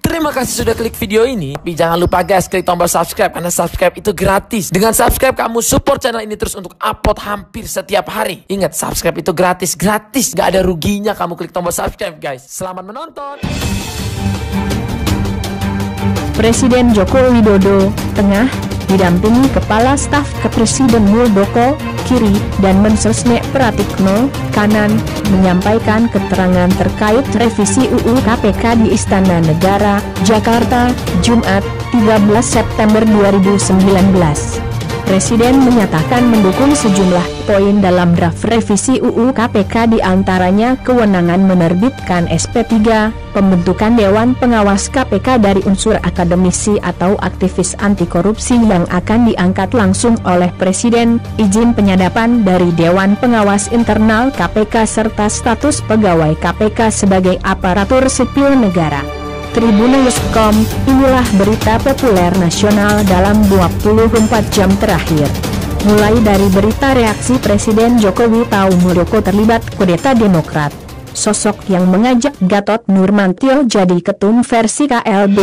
Terima kasih sudah klik video ini. Tapi jangan lupa guys, klik tombol subscribe karena subscribe itu gratis. Dengan subscribe kamu support channel ini terus untuk upload hampir setiap hari. Ingat, subscribe itu gratis, gak ada ruginya kamu klik tombol subscribe guys. Selamat menonton. Presiden Joko Widodo, tengah, didampingi Kepala Staf Kepresiden Muldoko, kiri, dan Mensesnek Pratikno, kanan, menyampaikan keterangan terkait revisi UU KPK di Istana Negara, Jakarta, Jumat, 13 September 2019. Presiden menyatakan mendukung sejumlah poin dalam draft revisi UU KPK, diantaranya kewenangan menerbitkan SP3, pembentukan Dewan Pengawas KPK dari unsur akademisi atau aktivis anti korupsi yang akan diangkat langsung oleh Presiden, izin penyadapan dari Dewan Pengawas Internal KPK serta status pegawai KPK sebagai aparatur sipil negara. Tribunnews.com, inilah berita populer nasional dalam 24 jam terakhir. Mulai dari berita reaksi Presiden Jokowi tahu Muldoko terlibat kudeta Demokrat. Sosok yang mengajak Gatot Nurmantio jadi ketum versi KLB.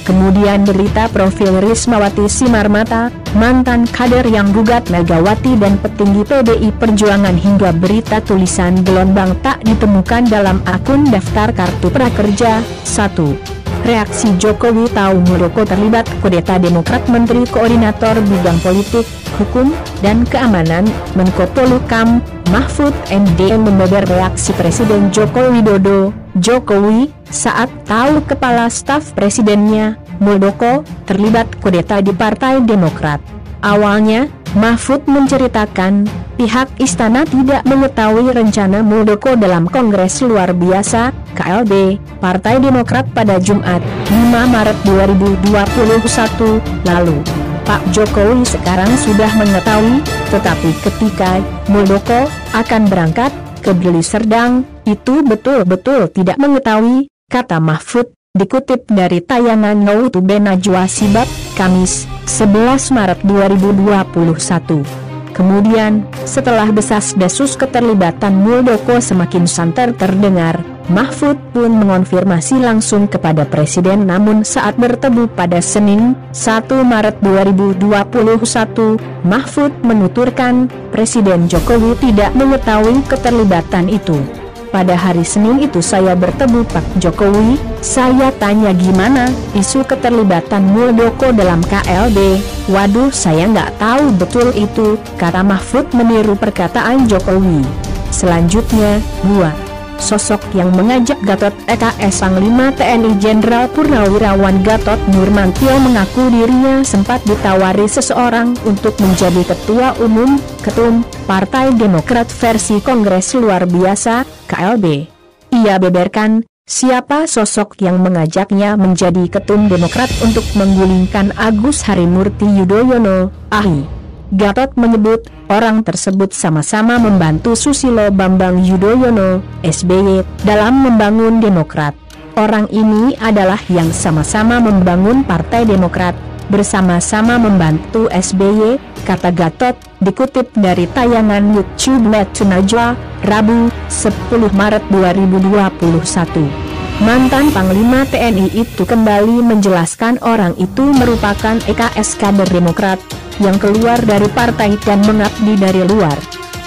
Kemudian berita profil Rismawati Simarmata, mantan kader yang gugat Megawati dan petinggi PDI Perjuangan, hingga berita tulisan gelombang tak ditemukan dalam akun daftar kartu prakerja. 1. Reaksi Jokowi tahu Muldoko terlibat kudeta Demokrat. Menteri Koordinator Bidang Politik, Hukum, dan Keamanan, Menko Polhukam, Mahfud MD membeber reaksi Presiden Joko Widodo, Jokowi, saat tahu Kepala Staf Presidennya, Muldoko, terlibat kudeta di Partai Demokrat. Awalnya, Mahfud menceritakan, pihak istana tidak mengetahui rencana Muldoko dalam Kongres Luar Biasa, KLB, Partai Demokrat pada Jumat, 5 Maret 2021, lalu. Pak Jokowi sekarang sudah mengetahui, tetapi ketika Muldoko akan berangkat ke Deli Serdang, itu betul-betul tidak mengetahui, kata Mahfud, dikutip dari tayangan YouTube Najwa Shihab, Kamis, 11 Maret 2021. Kemudian, setelah desas-desus keterlibatan Muldoko semakin santer terdengar, Mahfud pun mengonfirmasi langsung kepada Presiden. Namun saat bertemu pada Senin, 1 Maret 2021, Mahfud menuturkan, Presiden Jokowi tidak mengetahui keterlibatan itu. Pada hari Senin itu saya bertemu Pak Jokowi, saya tanya gimana isu keterlibatan Muldoko dalam KLB. Waduh, saya nggak tahu betul itu, kata Mahfud meniru perkataan Jokowi. Selanjutnya, 2. Sosok yang mengajak Gatot EKS Panglima TNI Jenderal Purnawirawan Gatot Nurmantio mengaku dirinya sempat ditawari seseorang untuk menjadi Ketua Umum, Ketum, Partai Demokrat versi Kongres Luar Biasa, KLB. Ia beberkan, siapa sosok yang mengajaknya menjadi Ketum Demokrat untuk menggulingkan Agus Harimurti Yudhoyono, AHY. Gatot menyebut, orang tersebut sama-sama membantu Susilo Bambang Yudhoyono, SBY, dalam membangun Demokrat. Orang ini adalah yang sama-sama membangun Partai Demokrat, bersama-sama membantu SBY, kata Gatot, dikutip dari tayangan YouTube Najwa, Rabu, 10 Maret 2021. Mantan Panglima TNI itu kembali menjelaskan orang itu merupakan EKS kader Demokrat, yang keluar dari partai dan mengabdi dari luar.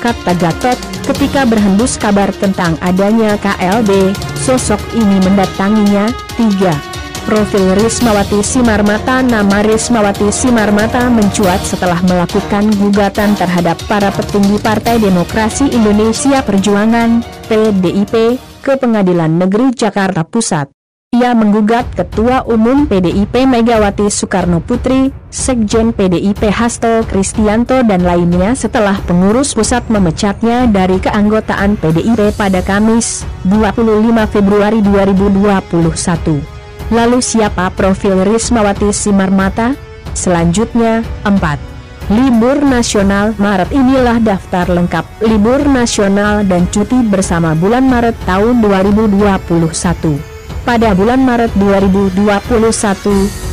Kata Gatot, ketika berhembus kabar tentang adanya KLB, sosok ini mendatanginya. 3. Profil Rismawati Simarmata. Nama Rismawati Simarmata mencuat setelah melakukan gugatan terhadap para petinggi Partai Demokrasi Indonesia Perjuangan, PDIP, ke Pengadilan Negeri Jakarta Pusat. Ia menggugat Ketua Umum PDIP Megawati Soekarno Putri, Sekjen PDIP Hasto Kristianto dan lainnya setelah pengurus pusat memecatnya dari keanggotaan PDIP pada Kamis, 25 Februari 2021. Lalu siapa profil Rismawati Simarmata? Selanjutnya, 4. Libur nasional Maret. Inilah daftar lengkap libur nasional dan cuti bersama bulan Maret tahun 2021. Pada bulan Maret 2021,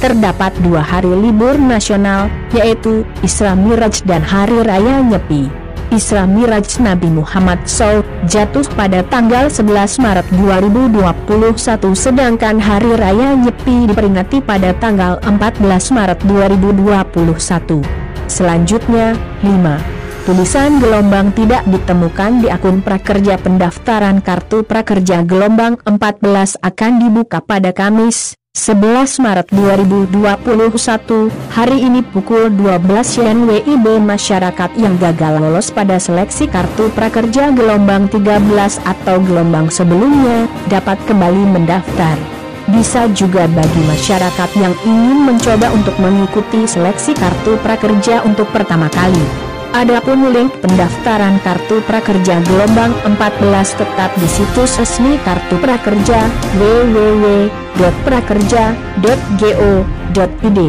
terdapat 2 hari libur nasional, yaitu Isra Miraj dan Hari Raya Nyepi. Isra Miraj Nabi Muhammad SAW jatuh pada tanggal 11 Maret 2021, sedangkan Hari Raya Nyepi diperingati pada tanggal 14 Maret 2021. Selanjutnya, 5. Tulisan gelombang tidak ditemukan di akun prakerja. Pendaftaran kartu prakerja gelombang 14 akan dibuka pada Kamis 11 Maret 2021, hari ini pukul 12 WIB. Masyarakat yang gagal lolos pada seleksi kartu prakerja gelombang 13 atau gelombang sebelumnya dapat kembali mendaftar. Bisa juga bagi masyarakat yang ingin mencoba untuk mengikuti seleksi kartu prakerja untuk pertama kali. Adapun link pendaftaran kartu prakerja gelombang 14 tetap di situs resmi kartu prakerja www.prakerja.go.id.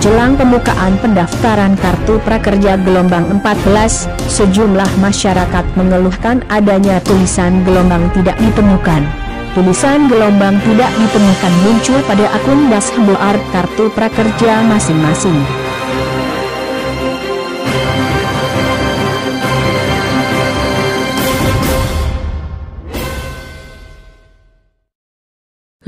Jelang pembukaan pendaftaran kartu prakerja gelombang 14, sejumlah masyarakat mengeluhkan adanya tulisan gelombang tidak ditemukan. Tulisan gelombang tidak ditemukan muncul pada akun dashboard kartu prakerja masing-masing.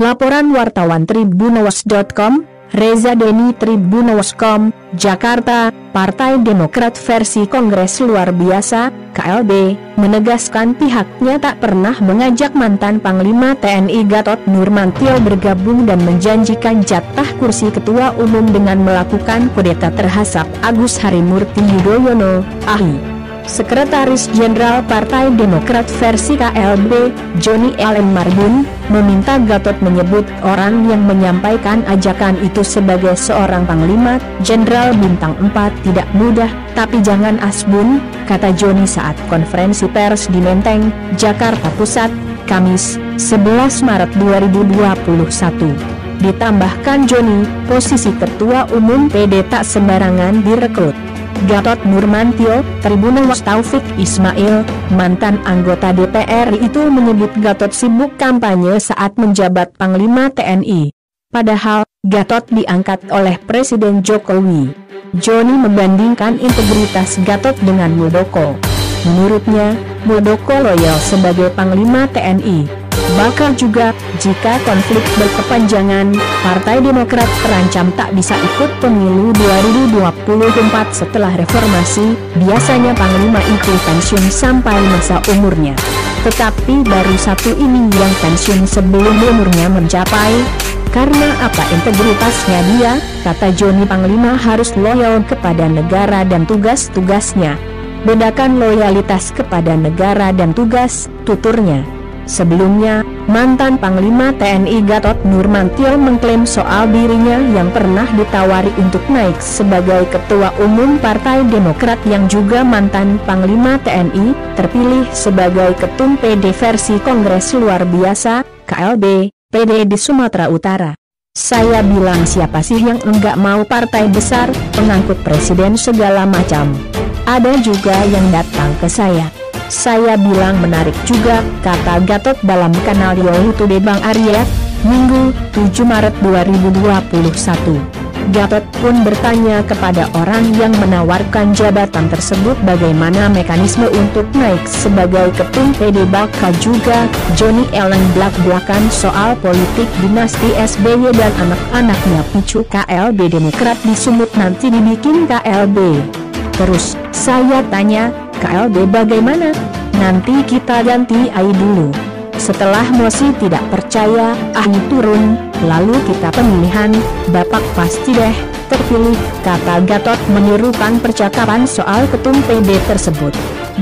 Laporan wartawan Tribunnews.com, Reza Denny, Tribunnews.com, Jakarta. Partai Demokrat versi Kongres Luar Biasa, KLB, menegaskan pihaknya tak pernah mengajak mantan Panglima TNI Gatot Nurmantio bergabung dan menjanjikan jatah kursi Ketua Umum dengan melakukan kudeta terhadap Agus Harimurti Yudhoyono, AHI. Sekretaris Jenderal Partai Demokrat versi KLB, Joni Ellen Marbun, meminta Gatot menyebut orang yang menyampaikan ajakan itu sebagai seorang Panglima Jenderal Bintang 4 tidak mudah, tapi jangan asbun, kata Joni saat konferensi pers di Menteng, Jakarta Pusat, Kamis, 11 Maret 2021. Ditambahkan Joni, posisi Ketua Umum PD tak sembarangan direkrut. Gatot Nurmantio, Tribunnews Taufik Ismail, mantan anggota DPR itu menyebut Gatot sibuk kampanye saat menjabat Panglima TNI. Padahal, Gatot diangkat oleh Presiden Jokowi. Joni membandingkan integritas Gatot dengan Muldoko. Menurutnya, Muldoko loyal sebagai Panglima TNI. Bakal juga, jika konflik berkepanjangan, Partai Demokrat terancam tak bisa ikut pemilu 2024 setelah reformasi. Biasanya Panglima itu pensiun sampai masa umurnya. Tetapi baru satu ini yang pensiun sebelum umurnya mencapai. Karena apa integritasnya dia, kata Joni, Panglima harus loyal kepada negara dan tugas-tugasnya. Bedakan loyalitas kepada negara dan tugas, tuturnya. Sebelumnya, mantan Panglima TNI Gatot Nurmantio mengklaim soal dirinya yang pernah ditawari untuk naik sebagai Ketua Umum Partai Demokrat yang juga mantan Panglima TNI, terpilih sebagai Ketum PD versi Kongres Luar Biasa, KLB, PD di Sumatera Utara. Saya bilang siapa sih yang enggak mau partai besar, pengangkut presiden segala macam. Ada juga yang datang ke saya. Saya bilang menarik juga, kata Gatot dalam kanal YouTube Bang Arya, Minggu, 7 Maret 2021. Gatot pun bertanya kepada orang yang menawarkan jabatan tersebut bagaimana mekanisme untuk naik sebagai ketum PD. Bakal juga Joni Ellen belak-belakan soal politik dinasti SBY dan anak-anaknya. Picu KLB Demokrat di Sumut nanti dibikin KLB. Terus, saya tanya, KLB bagaimana? Nanti kita ganti AI dulu. Setelah mosi tidak percaya, AI turun, lalu kita pemilihan, Bapak pasti deh terpilih, kata Gatot menirukan percakapan soal ketum PD tersebut.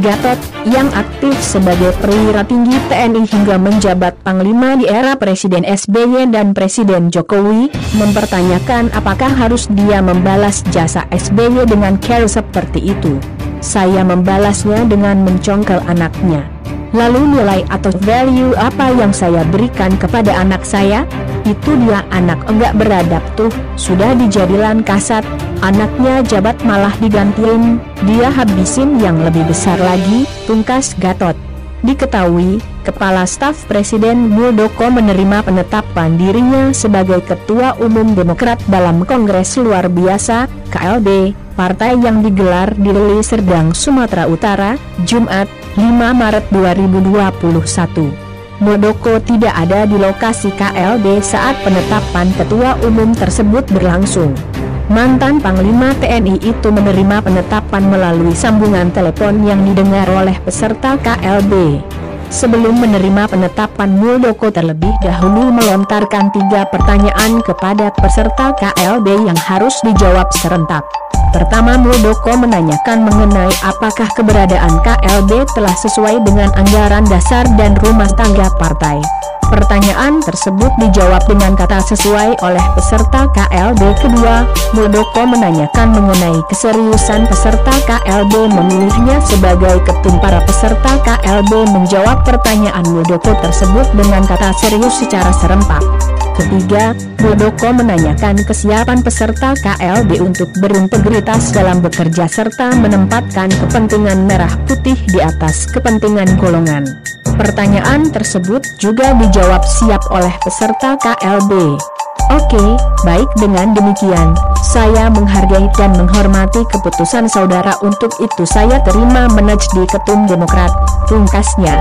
Gatot, yang aktif sebagai perwira tinggi TNI hingga menjabat Panglima di era Presiden SBY dan Presiden Jokowi, mempertanyakan apakah harus dia membalas jasa SBY dengan care seperti itu. Saya membalasnya dengan mencongkel anaknya. Lalu nilai atau value apa yang saya berikan kepada anak saya? Itu dia anak enggak beradab tuh, sudah dijadilan kasat, anaknya jabat malah digantiin, dia habisin yang lebih besar lagi, pungkas Gatot. Diketahui, Kepala Staf Presiden Muldoko menerima penetapan dirinya sebagai Ketua Umum Demokrat dalam Kongres Luar Biasa, KLB, partai yang digelar di Deli Serdang, Sumatera Utara, Jumat, 5 Maret 2021. Muldoko tidak ada di lokasi KLB saat penetapan Ketua Umum tersebut berlangsung. Mantan Panglima TNI itu menerima penetapan melalui sambungan telepon yang didengar oleh peserta KLB. Sebelum menerima penetapan, Muldoko terlebih dahulu melontarkan 3 pertanyaan kepada peserta KLB yang harus dijawab serentak. Pertama, Muldoko menanyakan mengenai apakah keberadaan KLB telah sesuai dengan anggaran dasar dan rumah tangga partai. Pertanyaan tersebut dijawab dengan kata sesuai oleh peserta KLB. Kedua, Muldoko menanyakan mengenai keseriusan peserta KLB memilihnya sebagai ketum. Para peserta KLB menjawab pertanyaan Muldoko tersebut dengan kata serius secara serempak. Ketiga, Muldoko menanyakan kesiapan peserta KLB untuk berintegritas dalam bekerja serta menempatkan kepentingan merah putih di atas kepentingan golongan. Pertanyaan tersebut juga dijawab siap oleh peserta KLB. Oke, baik, dengan demikian, saya menghargai dan menghormati keputusan saudara, untuk itu saya terima menjadi Ketum Demokrat, pungkasnya.